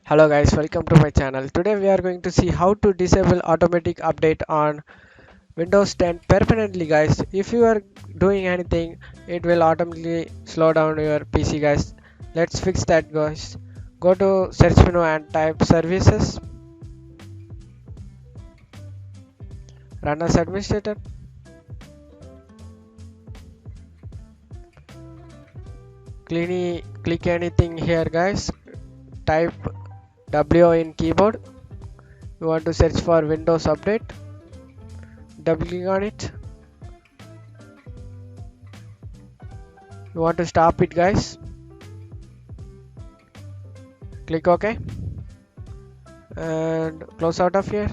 Hello guys, welcome to my channel. Today we are going to see how to disable automatic update on Windows 10 permanently guys. If you are doing anything, it will automatically slow down your PC guys. Let's fix that guys. Go to search menu and type services, run as administrator. Click anything here guys. Type W in keyboard. You want to search for Windows update. Double click on it. You want to stop it guys. Click OK and close out of here.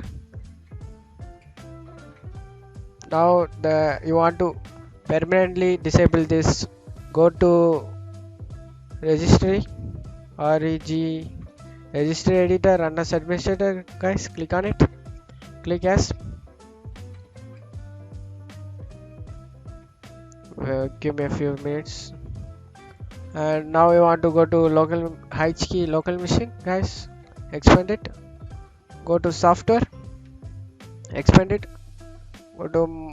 Now you want to permanently disable this. Go to registry reg registry editor, run as administrator guys. Click on it. Click yes. Give me a few minutes. And now you want to go to local key local machine guys. Expand it. Go to software. Expand it. Go to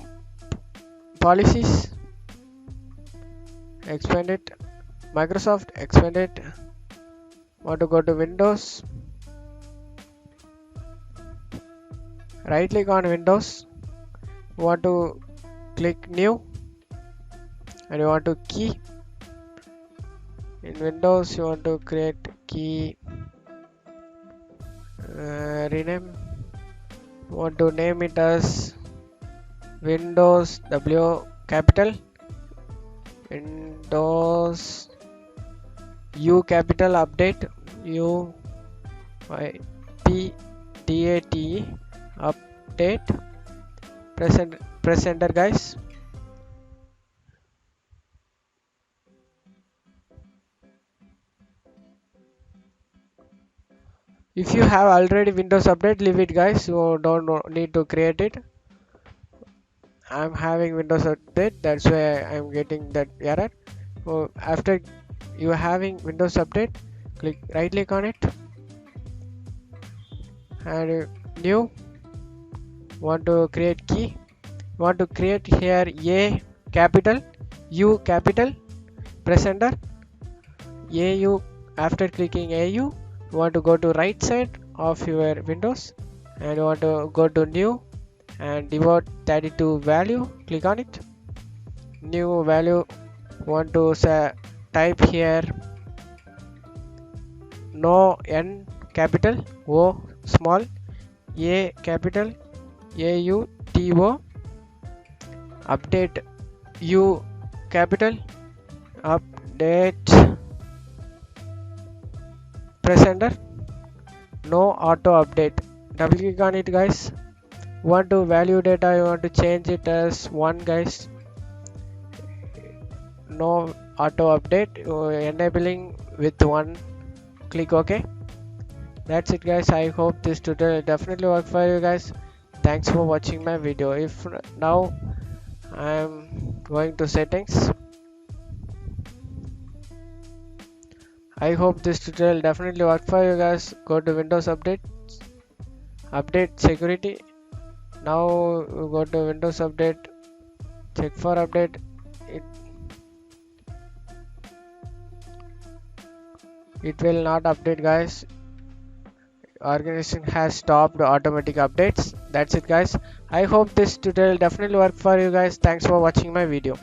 policies. Expand it. Microsoft. Expand it. Want to go to Windows. Right click on Windows. Want to click new and you want to key. In Windows you want to create key, rename. You want to name it as Windows W capital, Windows U capital update, U Y P T A T update. Press enter guys. If you have already Windows update, leave it guys. You don't need to create it. I'm having Windows update, that's why I'm getting that error. So after you having Windows update, right click on it and new. Want to create key. Want to create here A capital, U capital. Press enter. AU. After clicking AU, you want to go to right side of your Windows and you want to go to new and devote 32 value. Click on it. New value. Want to type here no N capital, O small, A capital, AUTO. Update U capital. Update. Press enter. No auto update. Double click on it guys. Want to value data, you want to change it as 1 guys. No auto update, enabling with 1. Click OK. That's it guys. I hope this tutorial definitely work for you guys. Thanks for watching my video. If now I'm going to settings. I hope this tutorial definitely work for you guys. Go to Windows update, update security. Now go to Windows update, check for update. It will not update guys. Organization has stopped automatic updates. That's it guys. I hope this tutorial definitely work for you guys. Thanks for watching my video.